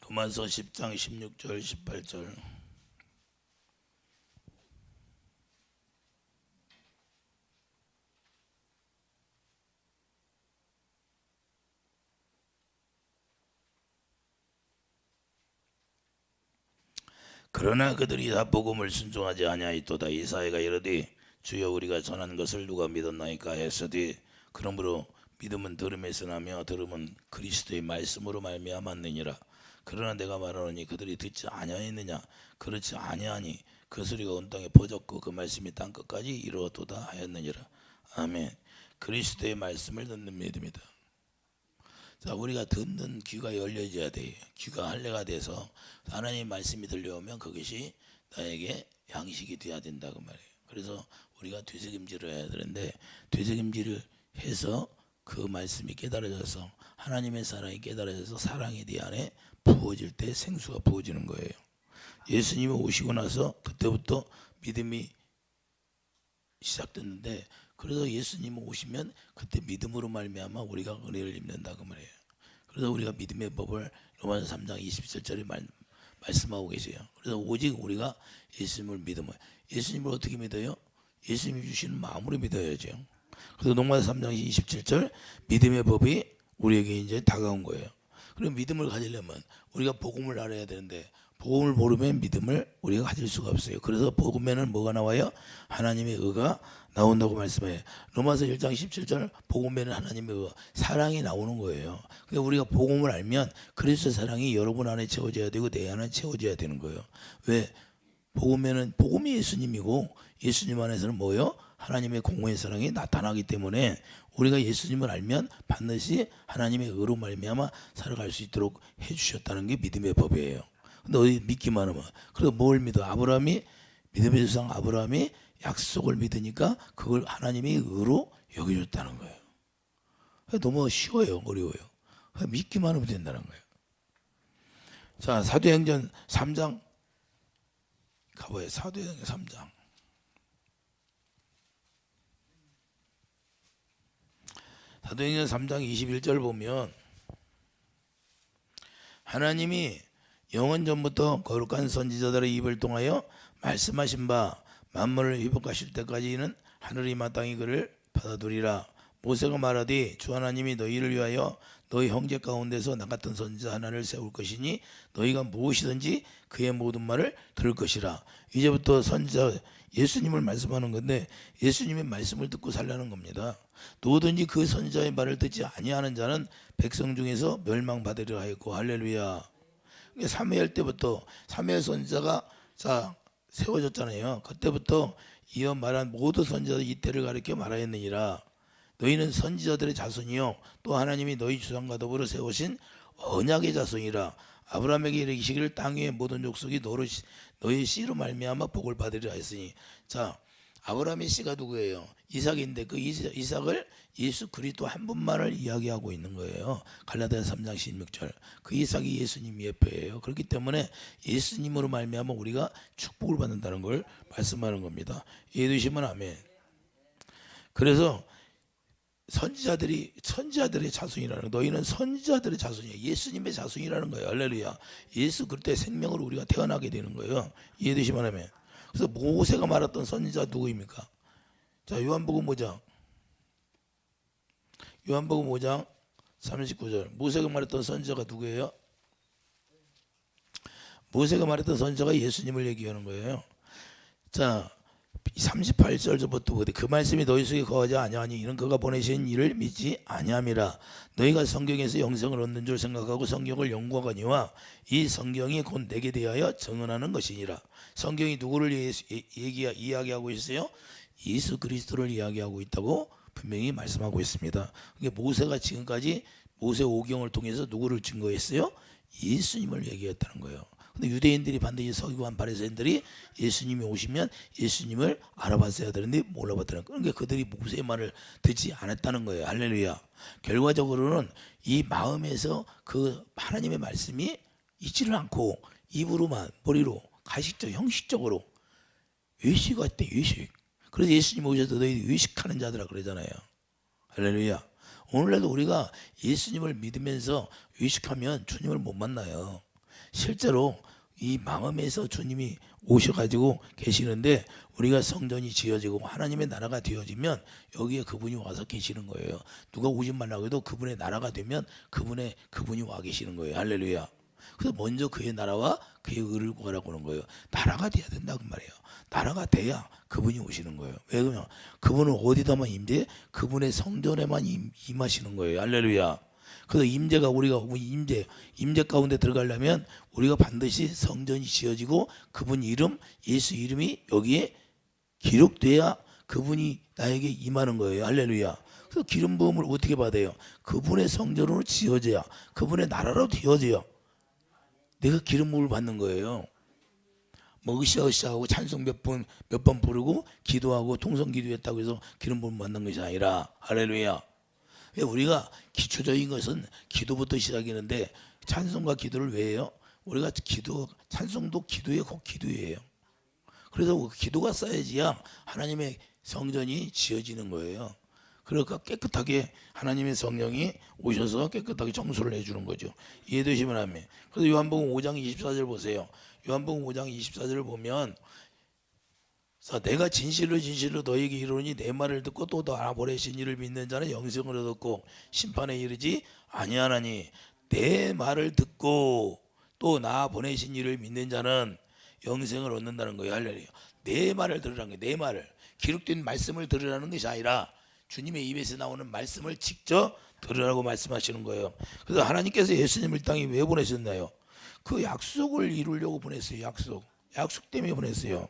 로마서 10장 16절 18절. 그러나 그들이 다 복음을 순종하지 아니하였도다. 이사야가 이르되 주여 우리가 전한 것을 누가 믿었나이까 했으되 그러므로 믿음은 들음에서 나며 들음은 그리스도의 말씀으로 말미암았느니라. 그러나 내가 말하노니 그들이 듣지 아니하였느냐. 그렇지 아니하니 그 소리가 온 땅에 퍼졌고 그 말씀이 땅 끝까지 이루어도다 하였느니라. 아멘. 그리스도의 말씀을 듣는 믿음이다. 자, 우리가 듣는 귀가 열려져야 돼요. 귀가 할례가 돼서 하나님 말씀이 들려오면 그것이 나에게 양식이 돼야 된다고 말해요. 그래서 우리가 되새김질을 해야 되는데 되새김질을 해서 그 말씀이 깨달아져서 하나님의 사랑이 깨달아져서 사랑이 네 안에 부어질 때 생수가 부어지는 거예요. 예수님이 오시고 나서 그때부터 믿음이 시작됐는데, 그래서 예수님 오시면 그때 믿음으로 말미암아 우리가 은혜를 입는다고 말해요. 그래서 우리가 믿음의 법을 로마서 3장 27절에 말씀하고 계세요. 그래서 오직 우리가 예수님을 믿으면, 예수님을 어떻게 믿어요? 예수님이 주시는 마음으로 믿어야죠. 그래서 로마서 3장 27절 믿음의 법이 우리에게 이제 다가온 거예요. 그럼 믿음을 가지려면 우리가 복음을 알아야 되는데 복음을 모르면 믿음을 우리가 가질 수가 없어요. 그래서 복음에는 뭐가 나와요? 하나님의 의가 나온다고 말씀해요. 로마서 1장 17절 복음에는 하나님의 의, 사랑이 나오는 거예요. 근데 우리가 복음을 알면 그리스도 사랑이 여러분 안에 채워져야 되고 내 안에 채워져야 되는 거예요. 왜? 복음에는 복음이 예수님이고 예수님 안에서는 뭐예요? 하나님의 공의의 사랑이 나타나기 때문에 우리가 예수님을 알면 반드시 하나님의 의로 말미암아 살아갈 수 있도록 해주셨다는 게 믿음의 법이에요. 근데 어디 믿기만 하면, 그래서 뭘 믿어? 아브라함이, 믿음의 조상 아브라함이 약속을 믿으니까 그걸 하나님이 의로 여겨줬다는 거예요. 너무 쉬워요, 어려워요. 믿기만 하면 된다는 거예요. 자, 사도행전 3장 가봐요. 사도행전 3장. 사도행전 3장 21절 보면 하나님이 영원 전부터 거룩한 선지자들의 입을 통하여 말씀하신 바 만물을 회복하실 때까지는 하늘이 마땅히 그를 받아두리라. 모세가 말하되 주 하나님이 너희를 위하여 너희 형제 가운데서 나 같은 선지자 하나를 세울 것이니 너희가 무엇이든지 그의 모든 말을 들을 것이라. 이제부터 선지자 예수님을 말씀하는 건데 예수님의 말씀을 듣고 살라는 겁니다. 누구든지 그 선지자의 말을 듣지 아니하는 자는 백성 중에서 멸망받으리라 하였고, 할렐루야. 사무엘 때부터 사무엘 선지자가 세워졌잖아요. 그때부터 이어 말한 모든 선지자들 이때를 가리켜 말하였느니라. 너희는 선지자들의 자손이요 또 하나님이 너희 조상과 더불어 세우신 언약의 자손이라. 아브라함에게 이르시기를 땅 위의 모든 족속이 너희 씨로 말미암아 복을 받으리라 했으니, 자, 아브라함의 씨가 누구예요? 이삭인데 그 이삭을 예수 그리스도 한 분만을 이야기하고 있는 거예요. 갈라디아서 3장 16절. 그 이삭이 예수님 예표예요. 그렇기 때문에 예수님으로 말미암아 우리가 축복을 받는다는 걸 말씀하는 겁니다. 이해되시면 아멘. 그래서 선지자들의 자손이라는 거예요. 너희는 선지자들의 자손이에요. 예수님의 자손이라는 거예요. 할렐루야. 예수 그리스도의 생명으로 우리가 태어나게 되는 거예요. 이해되시면 아멘. 그래서 모세가 말했던 선지자 누구입니까? 자, 요한복음 5장 39절. 모세가 말했던 선지자가 누구예요? 모세가 말했던 선지자가 예수님을 얘기하는 거예요. 자, 38절부터 그 말씀이 너희 속에 거하지 아니하니 이는 그가 보내신 이를 믿지 아니함이라. 너희가 성경에서 영생을 얻는 줄 생각하고 성경을 연구하거니와 이 성경이 곧 내게 대하여 증언하는 것이니라. 성경이 누구를 이야기하고 있어요? 예수 그리스도를 이야기하고 있다고 분명히 말씀하고 있습니다. 모세가 지금까지 모세 오경을 통해서 누구를 증거했어요? 예수님을 얘기했다는 거예요. 근데 유대인들이 반드시 서기관 바리새인들이 예수님이 오시면 예수님을 알아봤어야 되는데 몰라봤다는 거예요. 그러니까 그들이 모세의 말을 듣지 않았다는 거예요. 할렐루야. 결과적으로는 이 마음에서 그 하나님의 말씀이 있지를 않고 입으로만, 머리로, 가식적, 형식적으로 외식했대, 외식. 그래서 예수님 오셔서 너희 외식하는 자들아 그러잖아요. 할렐루야. 오늘날도 우리가 예수님을 믿으면서 외식하면 주님을 못 만나요. 실제로 이 마음에서 주님이 오셔가지고 계시는데 우리가 성전이 지어지고 하나님의 나라가 되어지면 여기에 그분이 와서 계시는 거예요. 누가 오지 말라고 해도 그분의 나라가 되면 그분이 와 계시는 거예요. 할렐루야. 그래서 먼저 그의 나라와 그의 의를 구하라고 하는 거예요. 나라가 돼야 된다고 말이에요. 나라가 돼야 그분이 오시는 거예요. 왜 그러면 그분은 어디다만 임재? 그분의 성전에만 임하시는 거예요. 할렐루야. 그래서 임재가 우리가 임재 가운데 들어가려면 우리가 반드시 성전이 지어지고 그분 이름, 예수 이름이 여기에 기록돼야 그분이 나에게 임하는 거예요. 할렐루야. 그래서 기름 부음을 어떻게 받아요? 그분의 성전으로 지어져야, 그분의 나라로 되어져야 내가 기름 부음을 받는 거예요. 뭐 으쌰으쌰하고 찬송 몇 번 부르고 기도하고 통성 기도했다고 해서 기름 부음 받는 것이 아니라, 할렐루야. 우리가 기초적인 것은 기도부터 시작이는데 찬송과 기도를 왜 해요? 우리가 찬송도 기도의 곧 기도예요. 그래서 기도가 쌓여지야 하나님의 성전이 지어지는 거예요. 그러니까 깨끗하게 하나님의 성령이 오셔서 깨끗하게 청소를 해주는 거죠. 이해되시면 아멘. 그래서 요한복음 5장 24절 보세요. 요한복음 5장 24절을 보면 내가 진실로 너에게 이르노니 내 말을 듣고 또 나 보내신 이를 믿는 자는 영생을 얻었고 심판에 이르지 아니하나니, 내 말을 듣고 또 나 보내신 이를 믿는 자는 영생을 얻는다는 거예요. 할렐루야. 내 말을 들으라는 거예요. 내 말을, 기록된 말씀을 들으라는 것이 아니라 주님의 입에서 나오는 말씀을 직접 들으라고 말씀하시는 거예요. 그래서 하나님께서 예수님을 땅에 왜 보내셨나요? 그 약속을 이루려고 보냈어요. 약속 때문에 보냈어요.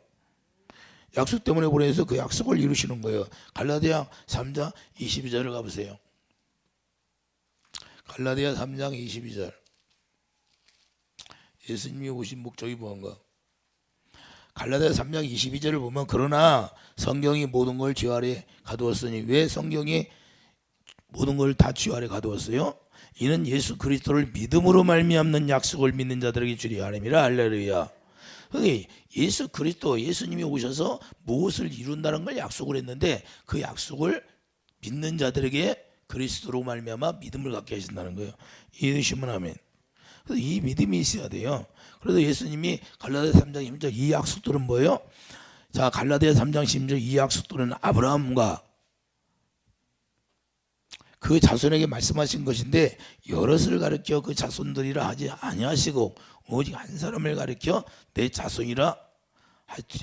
약속 때문에 보내서 그 약속을 이루시는 거예요. 갈라디아 3장 22절을 가보세요. 갈라디아 3장 22절. 예수님이 오신 목적이 무엇인가? 갈라디아 3장 22절을 보면 그러나 성경이 모든 걸 주 아래 가두었으니, 왜 성경이 모든 걸 다 주 아래 가두었어요? 이는 예수 그리스도를 믿음으로 말미암는 약속을 믿는 자들에게 주리 하심이라. 할렐루야. 예수 그리스도, 예수님이 오셔서 무엇을 이룬다는 걸 약속을 했는데 그 약속을 믿는 자들에게 그리스도로 말미암아 믿음을 갖게 하신다는 거예요. 이해되시면 아멘. 그래서 이 믿음이 있어야 돼요. 그래서 예수님이 갈라디아 3장 10절 이 약속들은 뭐예요? 자, 갈라디아 3장 10절 이 약속들은 아브라함과 그 자손에게 말씀하신 것인데 여럿을 가르쳐 그 자손들이라 하지 아니하시고 오직 한 사람을 가르쳐 내 자손이라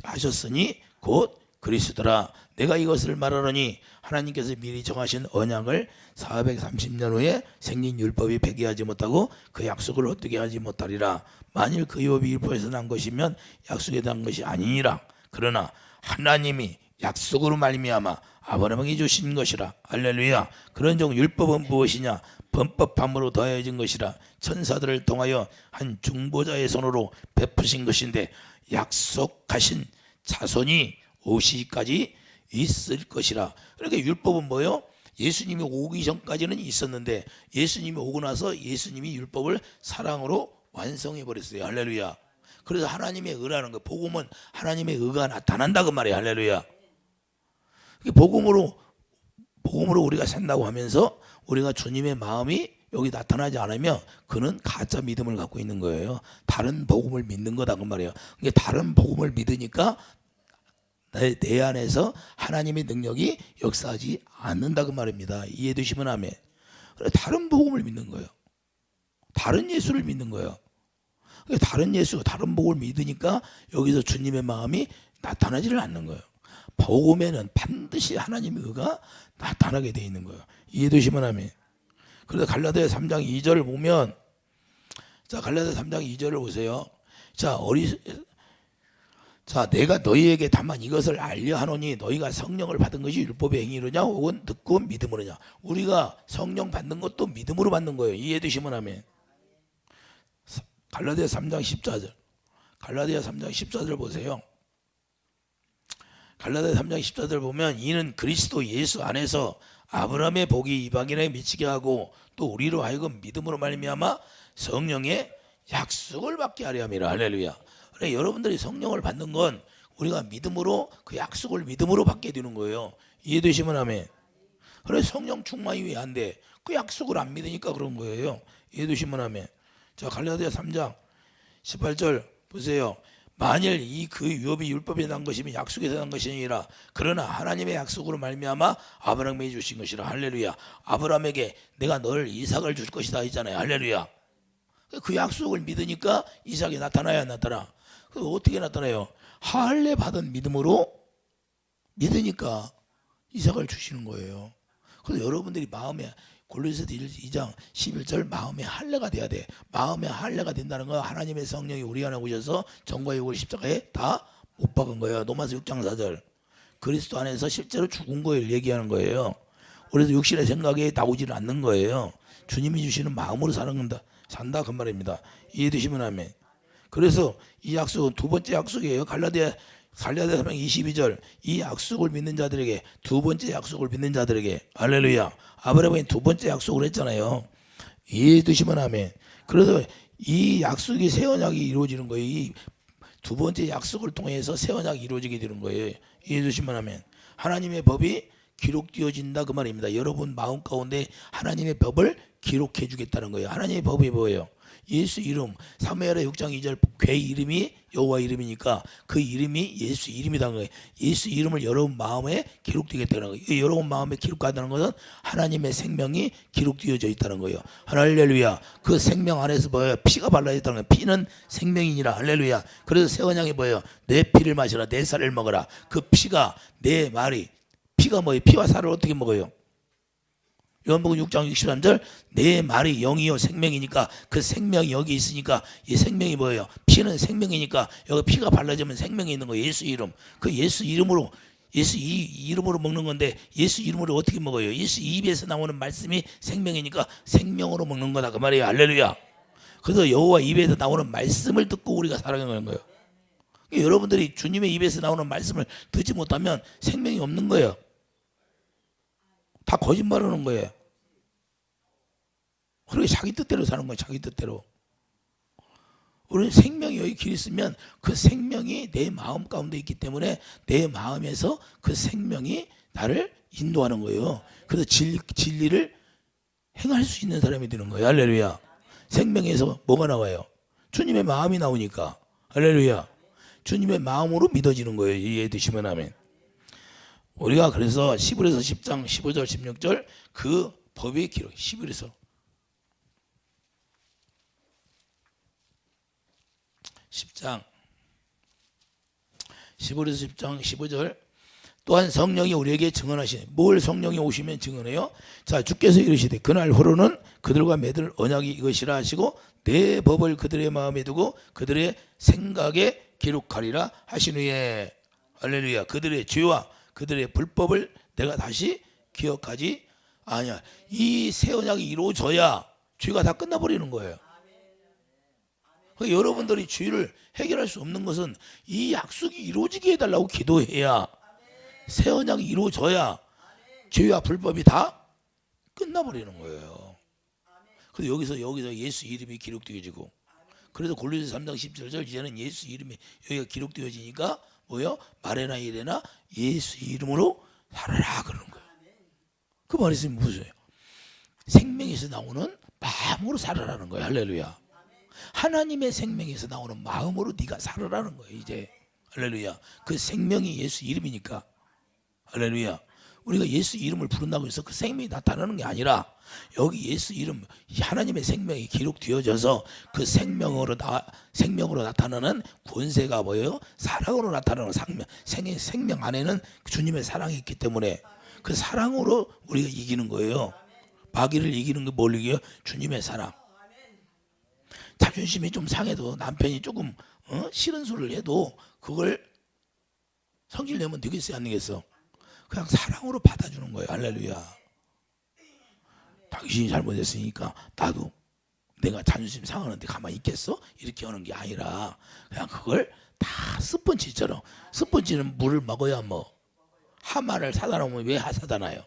하셨으니 곧 그리스도라. 내가 이것을 말하노니 하나님께서 미리 정하신 언약을 430년 후에 생긴 율법이 폐기하지 못하고 그 약속을 어떻게 하지 못하리라. 만일 그 율법이 율법에서 난 것이면 약속에 대한 것이 아니니라. 그러나 하나님이 약속으로 말미암아 아브라함에게 주신 것이라. 할렐루야. 그런즉 율법은 무엇이냐? 범법함으로 더해진 것이라. 천사들을 통하여 한 중보자의 손으로 베푸신 것인데 약속하신 자손이 오시기까지 있을 것이라. 그러니까 율법은 뭐예요? 예수님이 오기 전까지는 있었는데 예수님이 오고 나서 예수님이 율법을 사랑으로 완성해 버렸어요. 할렐루야. 그래서 하나님의 의라는 거, 복음은 하나님의 의가 나타난다 그 말이에요. 할렐루야. 복음으로 우리가 산다고 하면서 우리가 주님의 마음이 여기 나타나지 않으면 그는 가짜 믿음을 갖고 있는 거예요. 다른 복음을 믿는 거다 그 말이에요. 그러니까 다른 복음을 믿으니까 내 안에서 하나님의 능력이 역사하지 않는다 그 말입니다. 이해되시면 아멘. 다른 복음을 믿는 거예요. 다른 예수를 믿는 거예요. 다른 예수, 다른 복음을 믿으니까 여기서 주님의 마음이 나타나지를 않는 거예요. 복음에는 반드시 하나님의 의가 나타나게 되어 있는 거예요. 이해되시면 아멘. 그래서 갈라디아 3장 2절을 보면, 자, 갈라디아 3장 2절을 보세요. 자, 내가 너희에게 다만 이것을 알려 하노니 너희가 성령을 받은 것이 율법의 행위로냐 혹은 듣고 믿음으로냐. 우리가 성령 받는 것도 믿음으로 받는 거예요. 이해되시면 아멘. 갈라디아 3장 14절. 갈라디아 3장 14절 보세요. 갈라디아 3장 14절 보면 이는 그리스도 예수 안에서 아브라함의 복이 이방인에게 미치게 하고 또 우리로 하여금 믿음으로 말미암아 성령의 약속을 받게 하려 함이라. 할렐루야. 그래, 여러분들이 성령을 받는 건 우리가 믿음으로, 그 약속을 믿음으로 받게 되는 거예요. 이해되시면 아멘. 그래, 성령 충만이 왜 안 돼? 그 약속을 안 믿으니까 그런 거예요. 이해되시면 아멘. 자, 갈라디아 3장 18절 보세요. 만일 이 그 유업이 율법에 난 것이면 약속에서 난 것이 아니라 그러나 하나님의 약속으로 말미암아 아브라함에게 주신 것이라. 할렐루야. 아브라함에게 내가 널 이삭을 줄 것이다 했잖아요. 할렐루야. 그 약속을 믿으니까 이삭이 나타나야 나타나. 그 어떻게 나타나요? 할례 받은 믿음으로 믿으니까 이삭을 주시는 거예요. 그래서 여러분들이 마음에 골로새서 2장 11절 마음의 할례가 돼야 돼. 마음의 할례가 된다는 건 하나님의 성령이 우리 안에 오셔서 정과 육을 십자가에 다 못 박은 거예요. 로마서 6장 4절. 그리스도 안에서 실제로 죽은 거를 얘기하는 거예요. 그래서 육신의 생각에 나오지는 않는 거예요. 주님이 주시는 마음으로 산다 그 말입니다. 이해되시면 아멘. 그래서 이 약속은 두 번째 약속이에요. 갈라디아 3장 22절. 이 약속을 믿는 자들에게, 두 번째 약속을 믿는 자들에게, 할렐루야. 아브라함이 두 번째 약속을 했잖아요. 이해되시면 아멘. 그래서 이 약속이 새 언약이 이루어지는 거예요. 이 두 번째 약속을 통해서 새 언약이 이루어지게 되는 거예요. 이해되시면 아멘. 하나님의 법이 기록되어진다 그 말입니다. 여러분 마음 가운데 하나님의 법을 기록해 주겠다는 거예요. 하나님의 법이 뭐예요? 예수 이름. 사무엘하 6장 2절 궤 이름이 여호와 이름이니까 그 이름이 예수 이름이라는 거예요. 예수 이름을 여러분 마음에 기록되겠다는 거예요. 여러분 마음에 기록된다는 것은 하나님의 생명이 기록되어져 있다는 거예요. 할렐루야. 그 생명 안에서 뭐예요? 피가 발라졌다는 거예요. 피는 생명이니라. 할렐루야. 그래서 새 언약이 뭐예요? 내 피를 마시라, 내 살을 먹어라. 그 피가 내 말이, 피가 뭐예요? 피와 살을 어떻게 먹어요? 요한복음 6장 63절 내 말이 영이요 생명이니까 그 생명이 여기 있으니까 이 생명이 뭐예요? 피는 생명이니까 여기 피가 발라지면 생명이 있는 거예요. 예수 이름. 그 예수 이름으로 이름으로 먹는 건데 예수 이름으로 어떻게 먹어요? 예수 입에서 나오는 말씀이 생명이니까 생명으로 먹는 거다 그 말이에요. 할렐루야. 그래서 여호와 입에서 나오는 말씀을 듣고 우리가 살아가는 거예요. 여러분들이 주님의 입에서 나오는 말씀을 듣지 못하면 생명이 없는 거예요. 다 거짓말하는 거예요. 그렇게 자기 뜻대로 사는 거예요. 자기 뜻대로. 우리는 생명이 여기 길 있으면 그 생명이 내 마음 가운데 있기 때문에 내 마음에서 그 생명이 나를 인도하는 거예요. 그래서 진리를 행할 수 있는 사람이 되는 거예요. 할렐루야. 생명에서 뭐가 나와요? 주님의 마음이 나오니까. 할렐루야. 주님의 마음으로 믿어지는 거예요. 이해 되시면 아멘. 우리가 그래서 히브리서 10장 15절 16절 그 법의 기록 히브리서 10장 15절 또한 성령이 우리에게 증언하시네. 뭘 성령이 오시면 증언해요? 자, 주께서 이르시되 그날 후로는 그들과 맺을 언약이 이것이라 하시고 내 법을 그들의 마음에 두고 그들의 생각에 기록하리라 하신 후에 할렐루야. 그들의 죄와 그들의 불법을 내가 다시 기억하지 아니야. 이 새 언약이 이루어져야 죄가 다 끝나버리는 거예요. 여러분들이 죄를 해결할 수 없는 것은 이 약속이 이루어지게 해달라고 기도해야 새 언약이 이루어져야 죄와 불법이 다 끝나버리는 거예요. 그래서 여기서 예수 이름이 기록되어지고 그래서 골로새 3장 17절 이제는 예수 이름이 여기가 기록되어지니까 뭐요? 말해나 이래나 예수 이름으로 살아라 그러는 거예요. 그 말이 무슨 생명에서 나오는 마음으로 살아라는 거예요. 할렐루야. 하나님의 생명에서 나오는 마음으로 네가 살아라는 거예요. 이제 할렐루야. 그 생명이 예수 이름이니까 할렐루야. 우리가 예수 이름을 부른다고 해서 그 생명이 나타나는 게 아니라 여기 예수 이름 하나님의 생명이 기록되어져서 그 생명으로 나타나는 권세가 뭐예요? 사랑으로 나타나는 생명 안에는 주님의 사랑이 있기 때문에 그 사랑으로 우리가 이기는 거예요. 마귀를 이기는 게 뭘 이겨요? 주님의 사랑. 자존심이 좀 상해도 남편이 조금 싫은 소리를 해도 그걸 성질 내면 되겠어요? 안 되겠어? 그냥 사랑으로 받아주는 거예요. 할렐루야. 당신이 잘못했으니까 나도 내가 자존심 상하는데 가만히 있겠어? 이렇게 하는 게 아니라 그냥 그걸 다 스펀지처럼 스펀지는 물을 먹어야 뭐 하마를 사다 놓으면 왜 사다나요?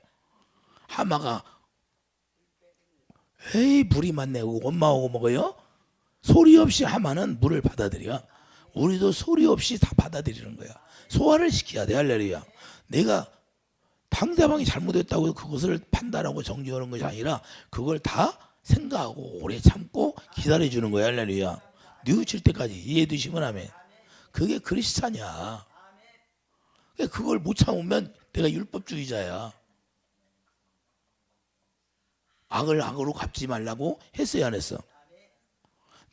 하마가 에이 물이 많네 엄마하고 먹어요? 소리 없이 하마는 물을 받아들여. 우리도 소리 없이 다 받아들이는 거야. 소화를 시켜야 돼. 할렐루야. 내가 상대방이 잘못했다고 그것을 판단하고 정죄하는 것이 아니라 그걸 다 생각하고 오래 참고 기다려주는 거야. 할렐루야. 뉘우칠 때까지 이해해 두시면 하면 그게 크리스찬이야. 그걸 못 참으면 내가 율법주의자야. 악을 악으로 갚지 말라고 했어야 안 했어?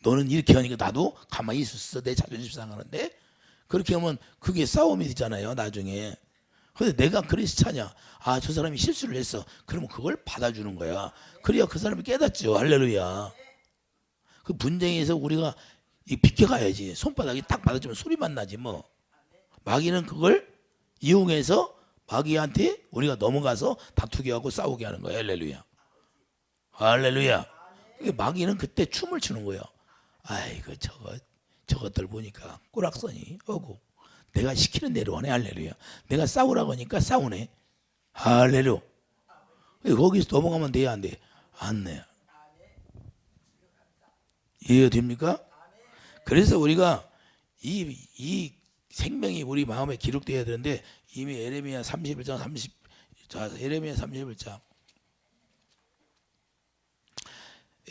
너는 이렇게 하니까 나도 가만히 있을 수 있어. 내 자존심 상하는데. 그렇게 하면 그게 싸움이 되잖아요 나중에. 근데 내가 크리스찬이야. 아, 저 사람이 실수를 했어. 그러면 그걸 받아주는 거야. 그래야 그 사람이 깨닫죠. 할렐루야. 그 분쟁에서 우리가 비켜가야지. 손바닥이 딱 받아주면 소리만 나지 뭐. 마귀는 그걸 이용해서 마귀한테 우리가 넘어가서 다투게 하고 싸우게 하는 거야. 할렐루야. 할렐루야. 마귀는 그때 춤을 추는 거야. 아이고 저것들 보니까 꼬락서니 하고 내가 시키는 대로 하네. 할렐루야. 내가 싸우라고 하니까 싸우네. 할렐루야. 거기서 넘어가면 돼야 안 돼? 안 돼. 이해됩니까? 그래서 우리가 이 생명이 우리 마음에 기록되어야 되는데 이미 예레미야 31장 30, 자 예레미야 31장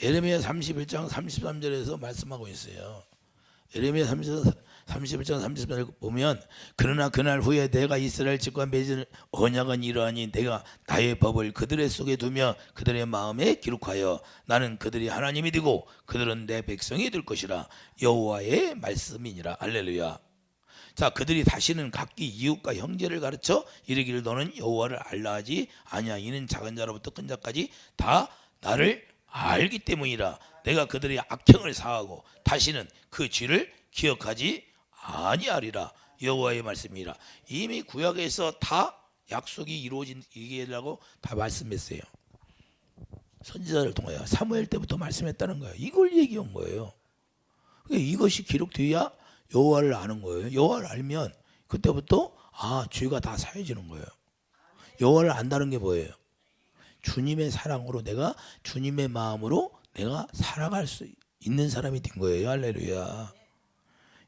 예레미야 31장 33절에서 말씀하고 있어요. 예레미야 31장 33절 보면 그러나 그날 후에 내가 이스라엘 집과 맺은 언약은 이러하니 내가 나의 법을 그들의 속에 두며 그들의 마음에 기록하여 나는 그들이 하나님이 되고 그들은 내 백성이 될 것이라. 여호와의 말씀이니라. 할렐루야. 자, 그들이 다시는 각기 이웃과 형제를 가르쳐 이르기를 너는 여호와를 알라 하지 아니야. 이는 작은 자로부터 큰 자까지 다 나를 알기 때문이라. 내가 그들의 악행을 사하고 다시는 그 죄를 기억하지 아니하리라. 여호와의 말씀이라. 이미 구약에서 다 약속이 이루어진 이게라고 다 말씀했어요. 선지자를 통하여 사무엘 때부터 말씀했다는 거예요. 이걸 얘기한 거예요. 이것이 기록돼야 여호와를 아는 거예요. 여호와를 알면 그때부터 죄가 다 사해지는 거예요. 여호와를 안다는 게 뭐예요? 주님의 사랑으로 내가 주님의 마음으로 내가 살아갈 수 있는 사람이 된 거예요. 할렐루야.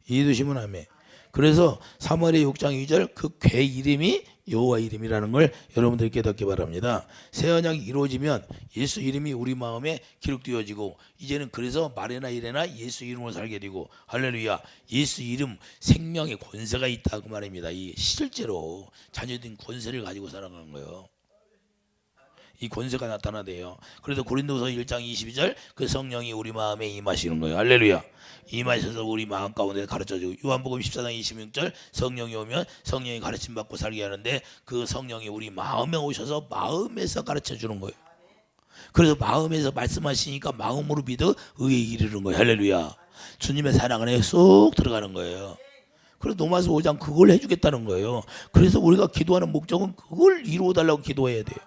이해되시면 아멘. 그래서 사무엘의 6장 2절 그 궤 이름이 여호와 이름이라는 걸 여러분들이 깨닫기 바랍니다. 새 언약이 이루어지면 예수 이름이 우리 마음에 기록되어지고 이제는 그래서 말이나 이래나 예수 이름으로 살게 되고 할렐루야. 예수 이름 생명의 권세가 있다고 말입니다. 이 실제로 자녀된 권세를 가지고 살아가는 거예요. 이 권세가 나타나대요. 그래서 고린도서 1장 22절 그 성령이 우리 마음에 임하시는 거예요. 할렐루야. 임하셔서 우리 마음 가운데 가르쳐주고 요한복음 14장 26절 성령이 오면 성령이 가르침 받고 살게 하는데 그 성령이 우리 마음에 오셔서 마음에서 가르쳐주는 거예요. 그래서 마음에서 말씀하시니까 마음으로 믿어 의에 이르는 거예요. 할렐루야. 주님의 사랑 안에 쏙 들어가는 거예요. 그래서 로마서 5장 그걸 해주겠다는 거예요. 그래서 우리가 기도하는 목적은 그걸 이루어달라고 기도해야 돼요.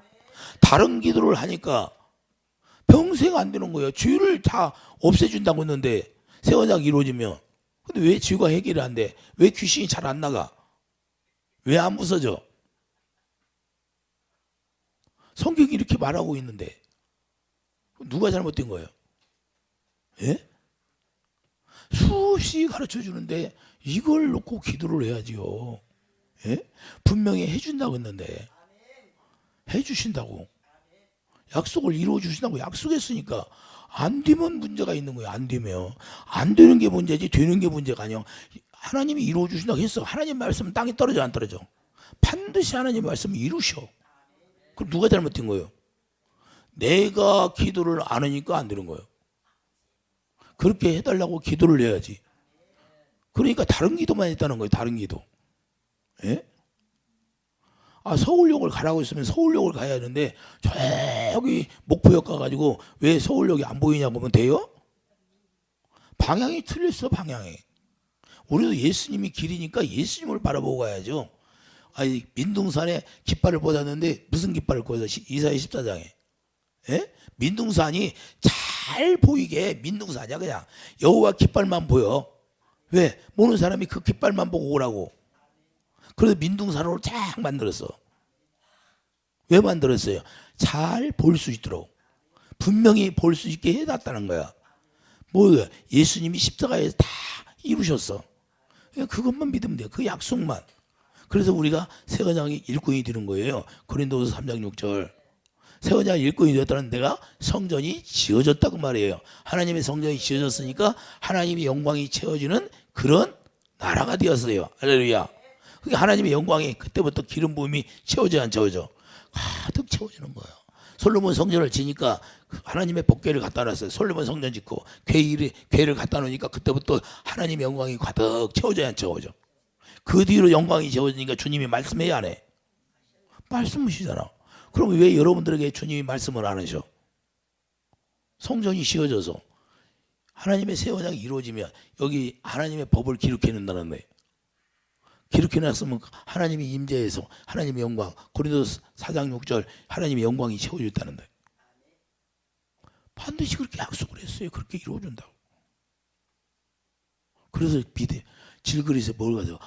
다른 기도를 하니까 평생 안 되는 거예요. 죄를 다 없애준다고 했는데 새 언약 이루어지면 근데 왜 죄가 해결이 안 돼? 왜 귀신이 잘 안 나가? 왜 안 부서져? 성경이 이렇게 말하고 있는데 누가 잘못된 거예요? 예? 수없이 가르쳐 주는데 이걸 놓고 기도를 해야지요. 예? 분명히 해준다고 했는데 해주신다고 약속을 이루어 주신다고 약속했으니까 안 되면 문제가 있는 거예요. 안 되면 안 되는 게 문제지 되는 게 문제가 아니야. 하나님이 이루어 주신다고 했어. 하나님 말씀은 땅에 떨어져 안 떨어져? 반드시 하나님 말씀을 이루셔. 그럼 누가 잘못된 거예요? 내가 기도를 안 하니까 안 되는 거예요. 그렇게 해달라고 기도를 해야지. 그러니까 다른 기도만 했다는 거예요. 다른 기도. 예? 서울역을 가라고 했으면 서울역을 가야 하는데 저기 목포역 가가지고 왜 서울역이 안 보이냐고 보면 돼요? 방향이 틀렸어. 방향이. 우리도 예수님이 길이니까 예수님을 바라보고 가야죠. 민둥산에 깃발을 꽂았는데 무슨 깃발을 꽂아? 이사야 14장에. 예? 민둥산이 잘 보이게 민둥산이야. 그냥 여호와 깃발만 보여. 왜? 모르는 사람이 그 깃발만 보고 오라고. 그래서 민둥산으로 쫙 만들었어. 왜 만들었어요? 잘 볼 수 있도록. 분명히 볼 수 있게 해놨다는 거야. 뭐야? 예수님이 십자가에서 다 이루셨어. 그것만 믿으면 돼요. 그 약속만. 그래서 우리가 새 언약의 일꾼이 되는 거예요. 고린도서 3장 6절. 새 언약 일꾼이 되었다는 내가 성전이 지어졌다고 말이에요. 하나님의 성전이 지어졌으니까 하나님의 영광이 채워지는 그런 나라가 되었어요. 할렐루야. 그게 하나님의 영광이 그때부터 기름 부음이 채워져 안 채워져? 가득 채워지는 거예요. 솔로몬 성전을 지니까 하나님의 법궤를 갖다 놨어요. 솔로몬 성전 짓고 궤를 갖다 놓으니까 그때부터 하나님의 영광이 가득 채워져야 안 채워져? 그 뒤로 영광이 채워지니까 주님이 말씀해야 안 해? 말씀하시잖아. 그럼 왜 여러분들에게 주님이 말씀을 안 하셔? 성전이 씌워져서 하나님의 새 언약이 이루어지면 여기 하나님의 법을 기록해 놓는다는 거예요. 기록해 놨으면 하나님이 임재해서 하나님의 영광, 고린도서 4장 6절 하나님의 영광이 채워졌다는 거예요. 반드시 그렇게 약속을 했어요. 그렇게 이루어진다고. 그래서 질그리스에 뭘 가져?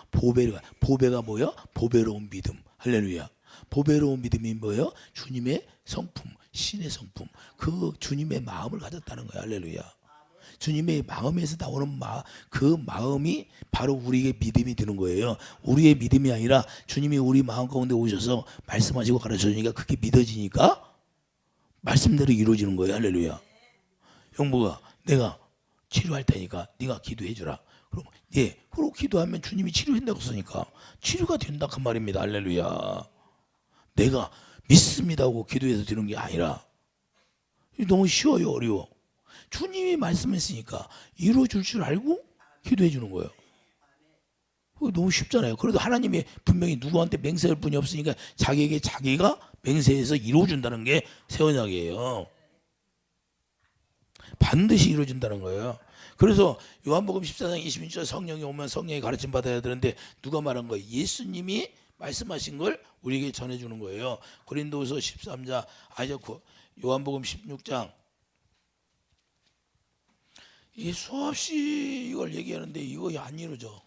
보배가 뭐야? 보배로운 믿음. 할렐루야. 보배로운 믿음이 뭐예요? 주님의 성품, 신의 성품. 그 주님의 마음을 가졌다는 거예요. 할렐루야. 주님의 마음에서 나오는 그 마음이 바로 우리의 믿음이 되는 거예요. 우리의 믿음이 아니라 주님이 우리 마음 가운데 오셔서 말씀하시고 가르쳐주니까 그게 믿어지니까 말씀대로 이루어지는 거예요. 할렐루야. 영부가 내가 치료할 테니까 네가 기도해 주라. 그럼 그러고 기도하면 주님이 치료한다고 쓰니까 치료가 된다 그 말입니다. 할렐루야. 내가 믿습니다 하고 기도해서 되는 게 아니라 너무 쉬워요. 어려워. 주님이 말씀했으니까 이루어질 줄 알고 기도해 주는 거예요. 그거 너무 쉽잖아요. 그래도 하나님이 분명히 누구한테 맹세할 분이 없으니까 자기에게 자기가 맹세해서 이루어준다는 게 새 언약이에요. 반드시 이루어진다는 거예요. 그래서 요한복음 14장 26절 성령이 오면 성령의 가르침 받아야 되는데 누가 말한 거예요? 예수님이 말씀하신 걸 우리에게 전해주는 거예요. 고린도후서 13장 요한복음 16장 이 수없이 이걸 얘기하는데 이거 안 이루어져.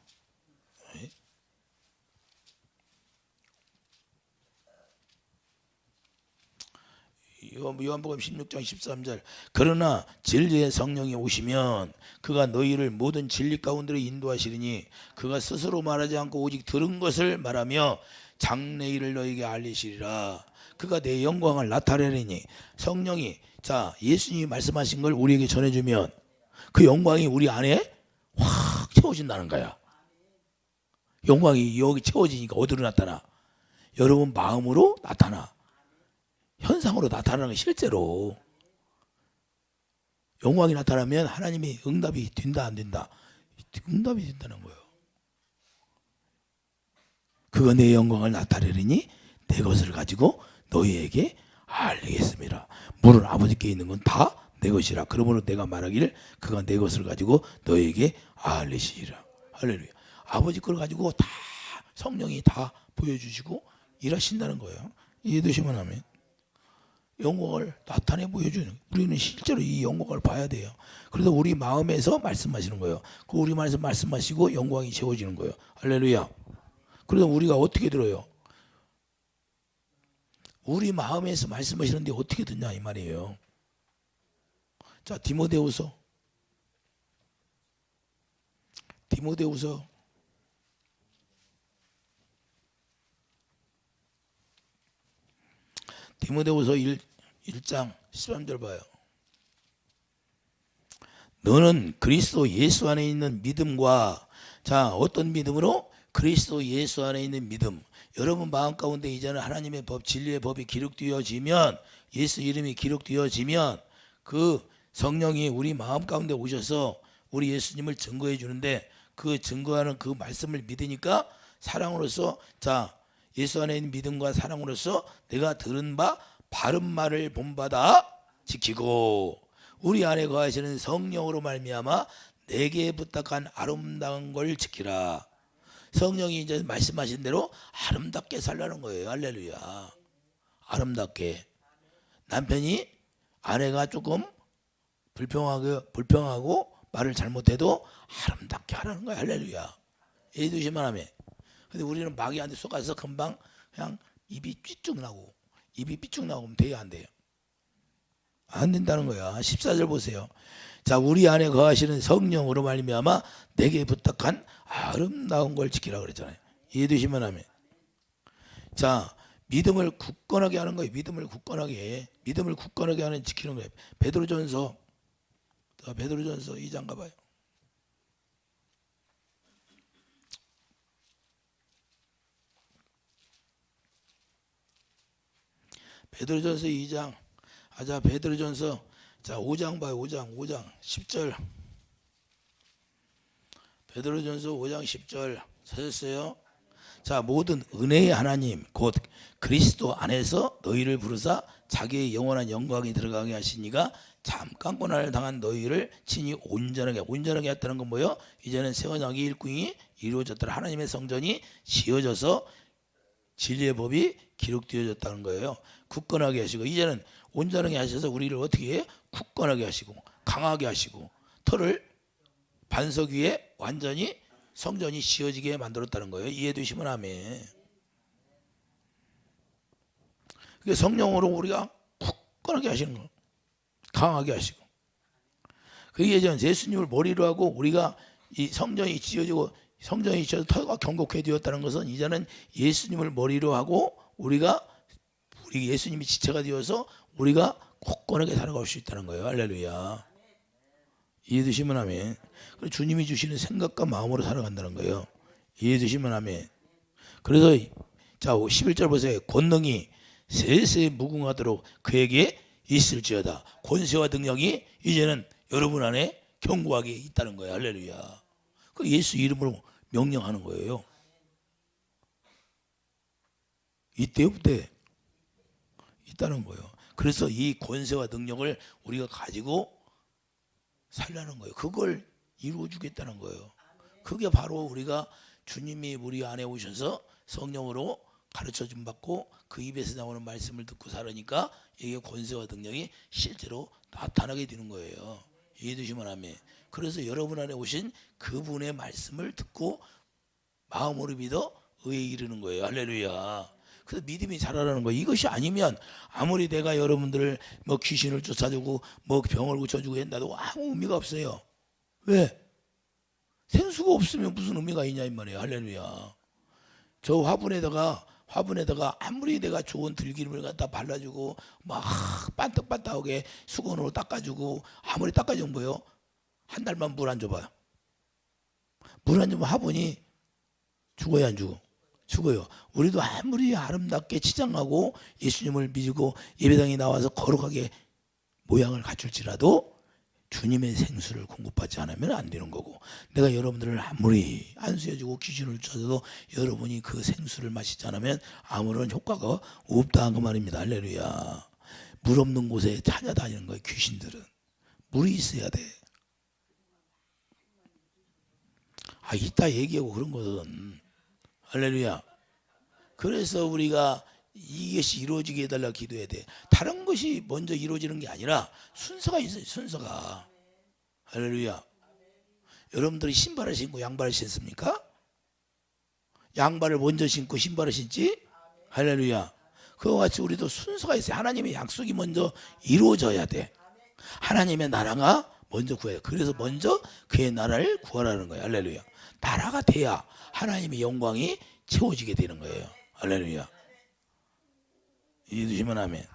요한복음 16장 13절 그러나 진리의 성령이 오시면 그가 너희를 모든 진리 가운데로 인도하시리니 그가 스스로 말하지 않고 오직 들은 것을 말하며 장래일을 너희에게 알리시리라. 그가 내 영광을 나타내리니 성령이 예수님이 말씀하신 걸 우리에게 전해주면 그 영광이 우리 안에 확 채워진다는 거야. 영광이 여기 채워지니까 어디로 나타나? 여러분 마음으로 나타나. 현상으로 나타나는 게 실제로. 영광이 나타나면 하나님이 응답이 된다 안 된다? 응답이 된다는 거예요. 그가 내 영광을 나타내리니 내 것을 가지고 너희에게 알리겠습니다. 물은 아버지께 있는 건 다 내 것이라. 그러므로 내가 말하기를 그가 내 것을 가지고 너희에게 알리시리라. 할렐루야. 아버지 걸 가지고 다 성령이 다 보여주시고 일하신다는 거예요. 이해되시면 하면 영광을 나타내 보여주는, 우리는 실제로 이 영광을 봐야 돼요. 그래서 우리 마음에서 말씀하시는 거예요. 그 우리 마음에서 말씀하시고 영광이 채워지는 거예요. 할렐루야. 그래서 우리가 어떻게 들어요? 우리 마음에서 말씀하시는데 어떻게 듣냐 이 말이에요. 자, 디모데후서 1장 13절 봐요. 너는 그리스도 예수 안에 있는 믿음과 어떤 믿음으로? 그리스도 예수 안에 있는 믿음. 여러분 마음 가운데 이제는 하나님의 법, 진리의 법이 기록되어지면, 예수 이름이 기록되어지면 그 성령이 우리 마음 가운데 오셔서 우리 예수님을 증거해 주는데 그 증거하는 그 말씀을 믿으니까 사랑으로서 예수 안에 있는 믿음과 사랑으로서 내가 들은 바 바른 말을 본받아 지키고 우리 안에 거하시는 성령으로 말미암아 내게 부탁한 아름다운 걸 지키라. 성령이 이제 말씀하신 대로 아름답게 살라는 거예요. 할렐루야. 아름답게. 남편이 아내가 조금 불평하고 말을 잘못해도 아름답게 하라는 거야. 할렐루야. 이해되시면 하면. 근데 우리는 마귀한테 속아서 금방 그냥 입이 삐쭉 나고 돼요, 안 돼요? 안 된다는 거야. 14절 보세요. 우리 안에 거하시는 성령으로 말미암아 내게 부탁한 아름다운 걸 지키라 그랬잖아요. 이해되시면 하면. 믿음을 굳건하게 하는 거예요. 믿음을 굳건하게 하는 지키는 거예요. 베드로전서 2장 가봐요. 베드로전서 2장. 자, 베드로전서 5장 봐요. 5장 10절. 베드로전서 5장 10절 찾았어요? 자, 모든 은혜의 하나님 곧 그리스도 안에서 너희를 부르사 자기의 영원한 영광이 들어가게 하시니가 잠깐 고난을 당한 너희를 친히 온전하게 했다는 건 뭐예요? 이제는 새 언약의 일꾼이 이루어졌더라. 하나님의 성전이 지어져서 진리의 법이 기록되어졌다는 거예요. 굳건하게 하시고 이제는 온전하게 하셔서 우리를 어떻게 해요? 굳건하게 하시고 강하게 하시고 털을 반석 위에 완전히 성전이 지어지게 만들었다는 거예요. 이해되시면 아멘. 그게 성령으로 우리가 굳건하게 하시는 거예요. 강하게 하시고. 그게 전 예수님을 머리로 하고 우리가 이 성전이 지어지고 성전이 지어져 터가 견고하게 되었다는 것은 이제는 예수님을 머리로 하고 우리 예수님이 지체가 되어서 우리가 굳건하게 살아갈 수 있다는 거예요. 할렐루야. 이해되시면 아멘. 주님이 주시는 생각과 마음으로 살아간다는 거예요. 이해되시면 아멘. 그래서 11절 보세요. 권능이 세세에 무궁하도록 그에게 있을지어다. 권세와 능력이 이제는 여러분 안에 견고하게 있다는 거예요. 할렐루야. 그 예수 이름으로 명령하는 거예요. 이때 없대. 있다는 거예요. 그래서 이 권세와 능력을 우리가 가지고 살라는 거예요. 그걸 이루어 주겠다는 거예요. 그게 바로 우리가 주님이 우리 안에 오셔서 성령으로 가르쳐 줌 받고 그 입에서 나오는 말씀을 듣고 살으니까 이게 권세와 능력이 실제로 나타나게 되는 거예요. 이해되시면 아멘. 그래서 여러분 안에 오신 그분의 말씀을 듣고 마음으로 믿어 의에 이르는 거예요. 할렐루야. 그래서 믿음이 자라라는 거예요. 이것이 아니면 아무리 내가 여러분들을 뭐 귀신을 쫓아주고 뭐 병을 고쳐주고 한다도 아무 의미가 없어요. 왜? 생수가 없으면 무슨 의미가 있냐 이 말이에요. 할렐루야. 저 화분에다가 아무리 내가 좋은 들기름을 갖다 발라주고 막 반딱반딱하게 수건으로 닦아주고 아무리 닦아주면 뭐예요? 한 달만 물 안 줘봐요. 물 안 주면 화분이 죽어요, 안 죽어? 죽어요. 우리도 아무리 아름답게 치장하고 예수님을 믿고 예배당에 나와서 거룩하게 모양을 갖출지라도 주님의 생수를 공급받지 않으면 안 되는 거고, 내가 여러분들을 아무리 안수해주고 귀신을 쫓아도 여러분이 그 생수를 마시지 않으면 아무런 효과가 없다 그 말입니다. 할렐루야. 물 없는 곳에 찾아다니는 거예요. 귀신들은 물이 있어야 돼. 이따 얘기하고 그런 것은. 할렐루야. 그래서 우리가 이것이 이루어지게 해달라고 기도해야 돼. 다른 것이 먼저 이루어지는 게 아니라 순서가 있어요. 순서가. 할렐루야. 여러분들이 신발을 신고 양발을 신습니까? 양발을 먼저 신고 신발을 신지? 할렐루야. 그와 같이 우리도 순서가 있어요. 하나님의 약속이 먼저 이루어져야 돼. 하나님의 나라가 먼저 구해야 돼. 그래서 먼저 그의 나라를 구하라는 거예요. 할렐루야. 나라가 돼야 하나님의 영광이 채워지게 되는 거예요. 할렐루야. 이해되시면 아멘.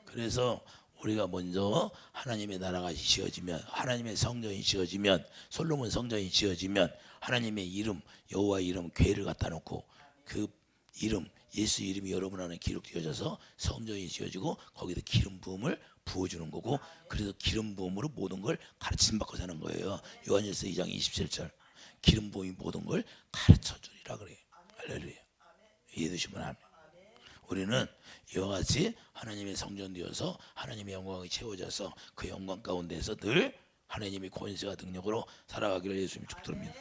그래서 우리가 먼저 하나님의 나라가 지어지면, 하나님의 성전이 지어지면, 솔로몬 성전이 지어지면 하나님의 이름, 여호와 이름 궤를 갖다 놓고 그 이름, 예수 이름이 여러분 안에 기록되어져서 성전이 지어지고 거기다 기름 부음을 부어주는 거고, 그래서 기름 부음으로 모든 걸 가르침 받고 사는 거예요. 요한일서 2장 27절. 기름 부음이 모든 걸 가르쳐 주리라 그래요. 할렐루야. 이해되시면 아멘. 우리는 이와 같이 하나님의 성전 되어서 하나님의 영광이 채워져서 그 영광 가운데서 늘 하나님의 권세와 능력으로 살아가기를 예수님 축복드립니다.